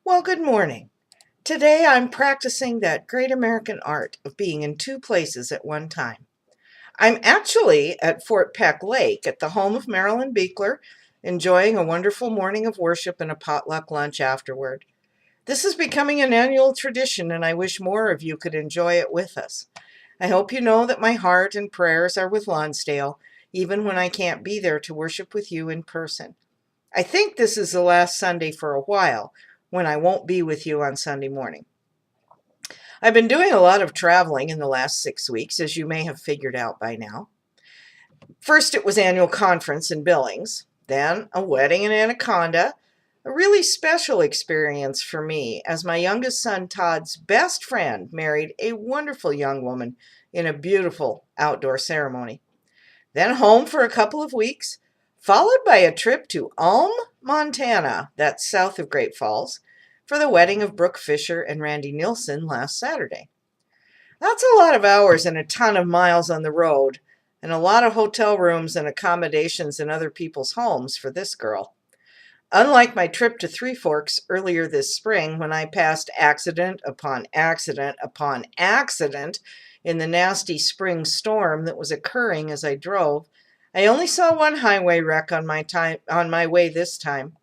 Well, good morning. Today I'm practicing that great American art of being in two places at one time. I'm actually at Fort Peck Lake at the home of Marilyn Beekler, enjoying a wonderful morning of worship and a potluck lunch afterward. This is becoming an annual tradition, and I wish more of you could enjoy it with us. I hope you know that my heart and prayers are with Lonsdale, even when I can't be there to worship with you in person. I think this is the last Sunday for a while, when I won't be with you on Sunday morning. I've been doing a lot of traveling in the last 6 weeks, as you may have figured out by now. First, it was annual conference in Billings, then a wedding in Anaconda, a really special experience for me, as my youngest son Todd's best friend married a wonderful young woman in a beautiful outdoor ceremony. Then home for a couple of weeks, followed by a trip to Ulm, Montana, that's south of Great Falls, for the wedding of Brooke Fisher and Randy Nilsson last Saturday. That's a lot of hours and a ton of miles on the road, and a lot of hotel rooms and accommodations in other people's homes for this girl. Unlike my trip to Three Forks earlier this spring, when I passed accident upon accident upon accident in the nasty spring storm that was occurring as I drove, I only saw one highway wreck on my way this time.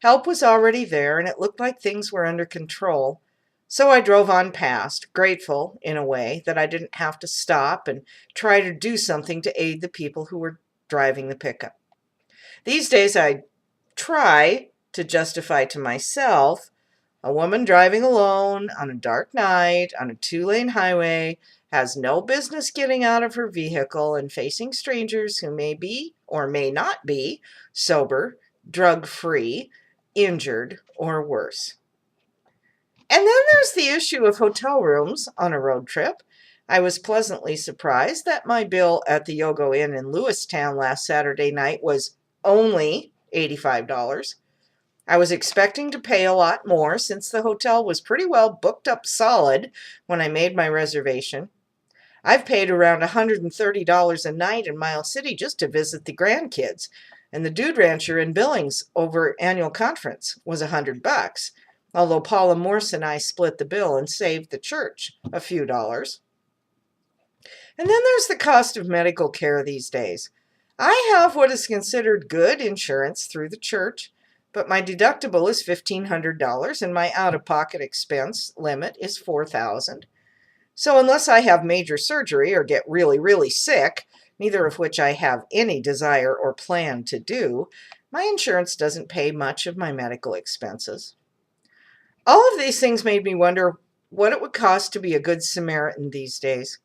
Help was already there, and it looked like things were under control. So I drove on past, grateful, in a way, that I didn't have to stop and try to do something to aid the people who were driving the pickup. These days I try to justify to myself a woman driving alone on a dark night on a two-lane highway has no business getting out of her vehicle and facing strangers who may be or may not be sober, drug-free, injured, or worse. And then there's the issue of hotel rooms on a road trip. I was pleasantly surprised that my bill at the Yogo Inn in Lewistown last Saturday night was only $85. I was expecting to pay a lot more since the hotel was pretty well booked up solid when I made my reservation. I've paid around $130 a night in Miles City just to visit the grandkids, and the Dude Rancher in Billings over annual conference was $100, although Paula Morse and I split the bill and saved the church a few dollars. And then there's the cost of medical care these days. I have what is considered good insurance through the church, but my deductible is $1,500 and my out-of-pocket expense limit is $4,000. So unless I have major surgery or get really, really sick, neither of which I have any desire or plan to do, my insurance doesn't pay much of my medical expenses. All of these things made me wonder what it would cost to be a good Samaritan these days.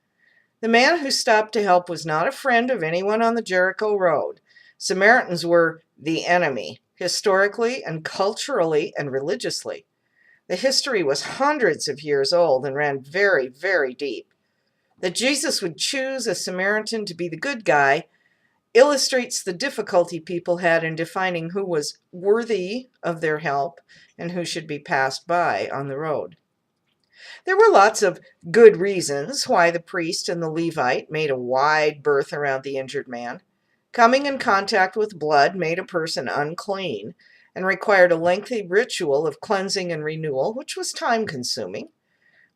The man who stopped to help was not a friend of anyone on the Jericho Road. Samaritans were the enemy, historically and culturally and religiously. The history was hundreds of years old and ran very, very deep. That Jesus would choose a Samaritan to be the good guy illustrates the difficulty people had in defining who was worthy of their help and who should be passed by on the road. There were lots of good reasons why the priest and the Levite made a wide berth around the injured man. Coming in contact with blood made a person unclean and required a lengthy ritual of cleansing and renewal, which was time-consuming.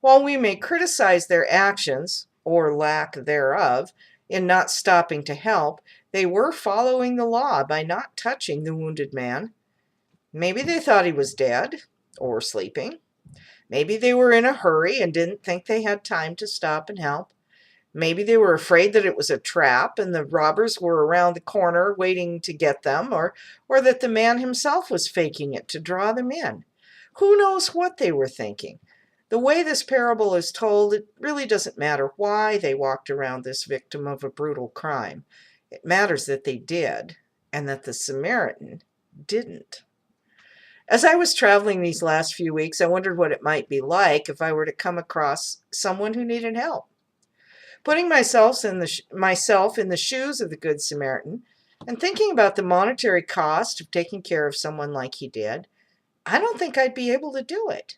While we may criticize their actions, or lack thereof, in not stopping to help, they were following the law by not touching the wounded man. Maybe they thought he was dead or sleeping. Maybe they were in a hurry and didn't think they had time to stop and help. Maybe they were afraid that it was a trap and the robbers were around the corner waiting to get them, or that the man himself was faking it to draw them in. Who knows what they were thinking? The way this parable is told, it really doesn't matter why they walked around this victim of a brutal crime. It matters that they did, and that the Samaritan didn't. As I was traveling these last few weeks, I wondered what it might be like if I were to come across someone who needed help. Putting myself in the shoes of the Good Samaritan and thinking about the monetary cost of taking care of someone like he did, I don't think I'd be able to do it.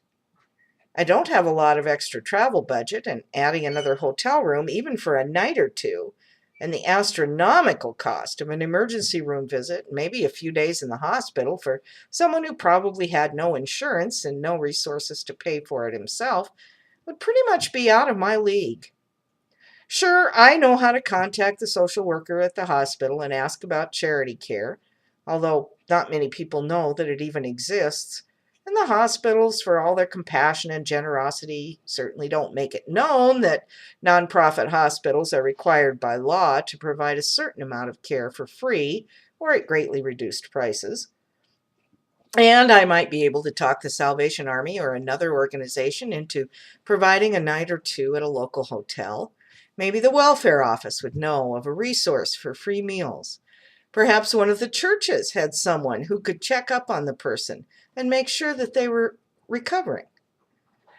I don't have a lot of extra travel budget, and adding another hotel room, even for a night or two, and the astronomical cost of an emergency room visit, maybe a few days in the hospital for someone who probably had no insurance and no resources to pay for it himself, would pretty much be out of my league. Sure, I know how to contact the social worker at the hospital and ask about charity care, although not many people know that it even exists. And the hospitals, for all their compassion and generosity, certainly don't make it known that nonprofit hospitals are required by law to provide a certain amount of care for free or at greatly reduced prices. And I might be able to talk the Salvation Army or another organization into providing a night or two at a local hotel. Maybe the welfare office would know of a resource for free meals. Perhaps one of the churches had someone who could check up on the person and make sure that they were recovering.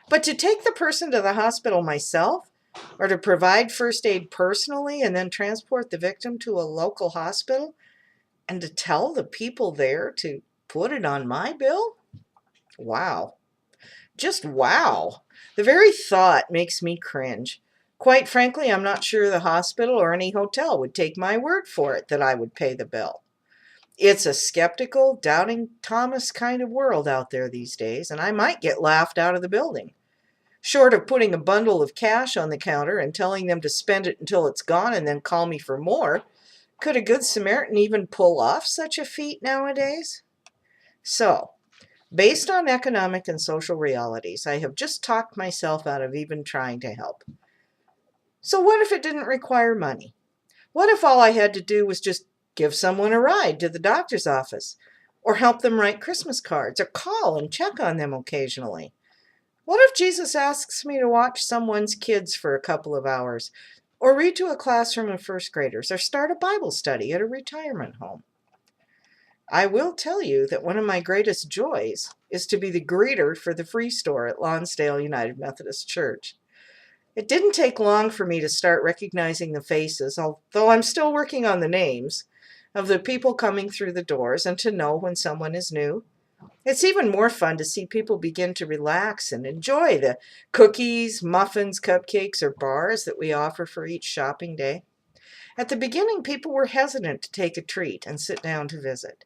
But to take the person to the hospital myself, or to provide first aid personally and then transport the victim to a local hospital, and to tell the people there to put it on my bill? Wow. Just wow. The very thought makes me cringe. Quite frankly, I'm not sure the hospital or any hotel would take my word for it that I would pay the bill. It's a skeptical, doubting Thomas kind of world out there these days, and I might get laughed out of the building. Short of putting a bundle of cash on the counter and telling them to spend it until it's gone and then call me for more, could a good Samaritan even pull off such a feat nowadays? So, based on economic and social realities, I have just talked myself out of even trying to help. So what if it didn't require money? What if all I had to do was just give someone a ride to the doctor's office, or help them write Christmas cards, or call and check on them occasionally? What if Jesus asks me to watch someone's kids for a couple of hours, or read to a classroom of first graders, or start a Bible study at a retirement home? I will tell you that one of my greatest joys is to be the greeter for the free store at Lonsdale United Methodist Church. It didn't take long for me to start recognizing the faces, although I'm still working on the names, of the people coming through the doors and to know when someone is new. It's even more fun to see people begin to relax and enjoy the cookies, muffins, cupcakes, or bars that we offer for each shopping day. At the beginning, people were hesitant to take a treat and sit down to visit.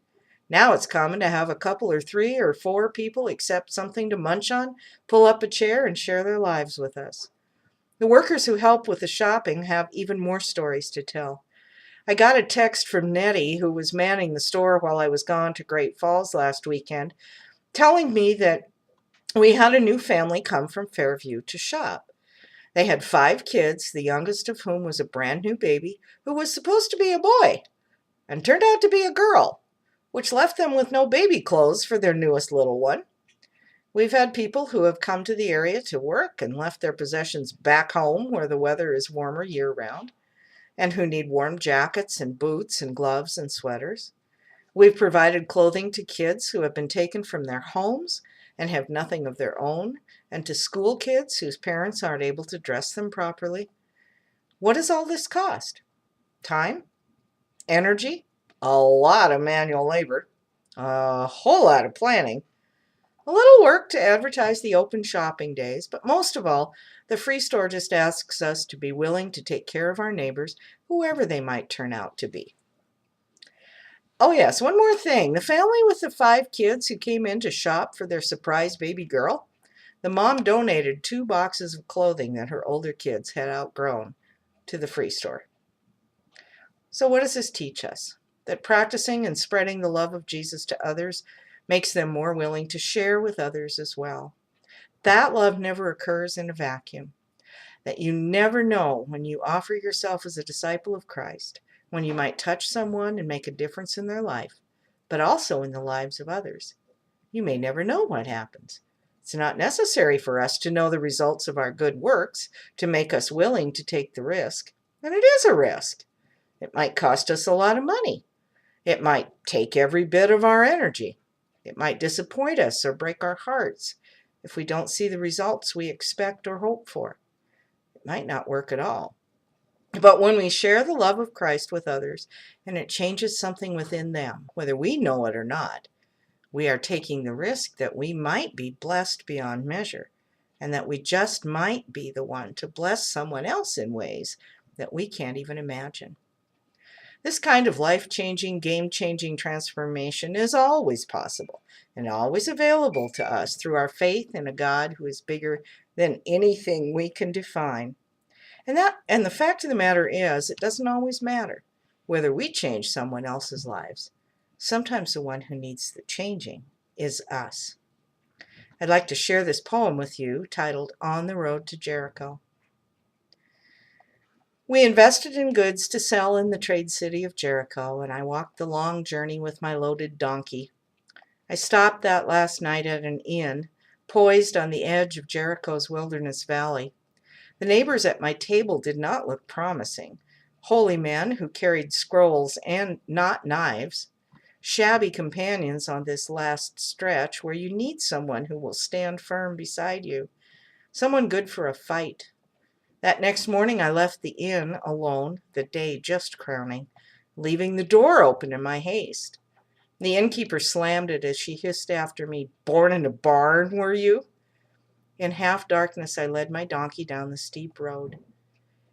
Now it's common to have a couple or 3 or 4 people accept something to munch on, pull up a chair, and share their lives with us. The workers who help with the shopping have even more stories to tell. I got a text from Nettie, who was manning the store while I was gone to Great Falls last weekend, telling me that we had a new family come from Fairview to shop. They had 5 kids, the youngest of whom was a brand new baby who was supposed to be a boy and turned out to be a girl, which left them with no baby clothes for their newest little one. We've had people who have come to the area to work and left their possessions back home where the weather is warmer year-round, and who need warm jackets and boots and gloves and sweaters. We've provided clothing to kids who have been taken from their homes and have nothing of their own, and to school kids whose parents aren't able to dress them properly. What does all this cost? Time? Energy? A lot of manual labor. A whole lot of planning. A little work to advertise the open shopping days, but most of all, the free store just asks us to be willing to take care of our neighbors, whoever they might turn out to be. Oh yes, one more thing. The family with the 5 kids who came in to shop for their surprise baby girl, the mom donated 2 boxes of clothing that her older kids had outgrown to the free store. So what does this teach us? That practicing and spreading the love of Jesus to others makes them more willing to share with others as well. That love never occurs in a vacuum. That you never know when you offer yourself as a disciple of Christ, when you might touch someone and make a difference in their life, but also in the lives of others. You may never know what happens. It's not necessary for us to know the results of our good works to make us willing to take the risk. And it is a risk. It might cost us a lot of money. It might take every bit of our energy. It might disappoint us or break our hearts if we don't see the results we expect or hope for. It might not work at all. But when we share the love of Christ with others and it changes something within them, whether we know it or not, we are taking the risk that we might be blessed beyond measure and that we just might be the one to bless someone else in ways that we can't even imagine. This kind of life-changing, game-changing transformation is always possible and always available to us through our faith in a God who is bigger than anything we can define. And the fact of the matter is, it doesn't always matter whether we change someone else's lives. Sometimes the one who needs the changing is us. I'd like to share this poem with you titled On the Road to Jericho. We invested in goods to sell in the trade city of Jericho, and I walked the long journey with my loaded donkey. I stopped that last night at an inn, poised on the edge of Jericho's wilderness valley. The neighbors at my table did not look promising. Holy men who carried scrolls and not knives. Shabby companions on this last stretch where you need someone who will stand firm beside you. Someone good for a fight. That next morning I left the inn alone, the day just crowning, leaving the door open in my haste. The innkeeper slammed it as she hissed after me, "Born in a barn, were you?" In half darkness I led my donkey down the steep road.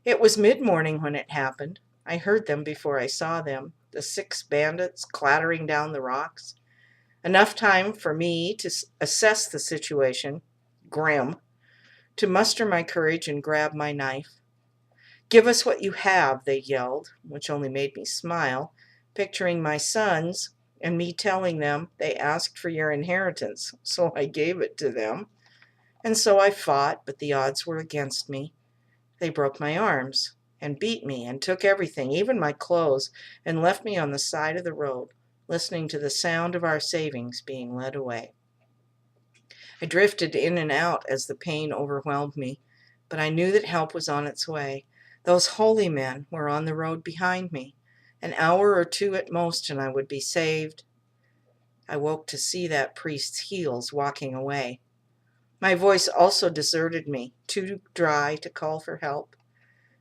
It was mid-morning when it happened. I heard them before I saw them, the 6 bandits clattering down the rocks. Enough time for me to assess the situation, grim, to muster my courage and grab my knife. "Give us what you have," they yelled, which only made me smile, picturing my sons and me telling them they asked for your inheritance, so I gave it to them. And so I fought, but the odds were against me. They broke my arms and beat me and took everything, even my clothes, and left me on the side of the road, listening to the sound of our savings being led away. I drifted in and out as the pain overwhelmed me, but I knew that help was on its way. Those holy men were on the road behind me. An hour or 2 at most, and I would be saved. I woke to see that priest's heels walking away. My voice also deserted me, too dry to call for help.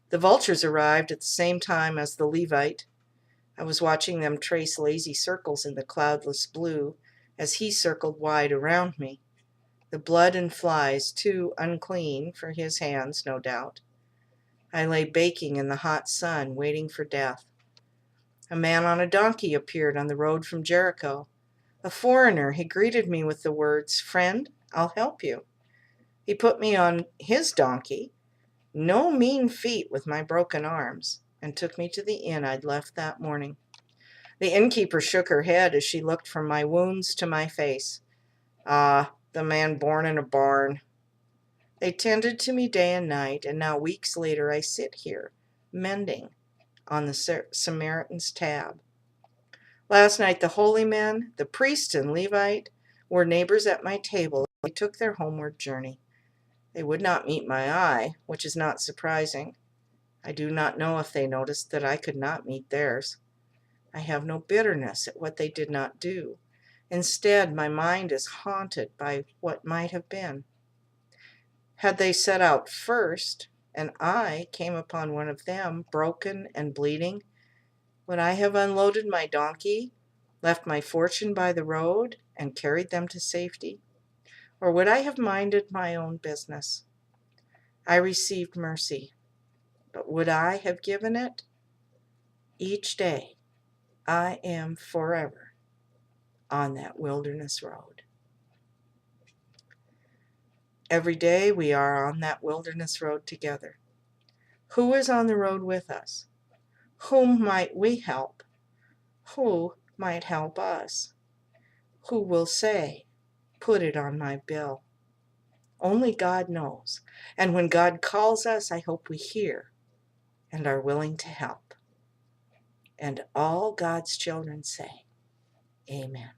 The vultures arrived at the same time as the Levite. I was watching them trace lazy circles in the cloudless blue as he circled wide around me. The blood and flies too unclean for his hands, no doubt. I lay baking in the hot sun, waiting for death. A man on a donkey appeared on the road from Jericho. A foreigner, he greeted me with the words, "Friend, I'll help you." He put me on his donkey, no mean feat with my broken arms, and took me to the inn I'd left that morning. The innkeeper shook her head as she looked from my wounds to my face. "Ah, the man born in a barn." They tended to me day and night, and now weeks later I sit here, mending, on the Samaritan's tab. Last night the holy men, the priest and Levite, were neighbors at my table. They took their homeward journey. They would not meet my eye, which is not surprising. I do not know if they noticed that I could not meet theirs. I have no bitterness at what they did not do. Instead, my mind is haunted by what might have been. Had they set out first, and I came upon one of them, broken and bleeding, would I have unloaded my donkey, left my fortune by the road, and carried them to safety? Or would I have minded my own business? I received mercy, but would I have given it? Each day, I am forever on that wilderness road. Every day we are on that wilderness road together. Who is on the road with us? Whom might we help? Who might help us? Who will say, "Put it on my bill"? Only God knows. And when God calls us, I hope we hear and are willing to help. And all God's children say, Amen.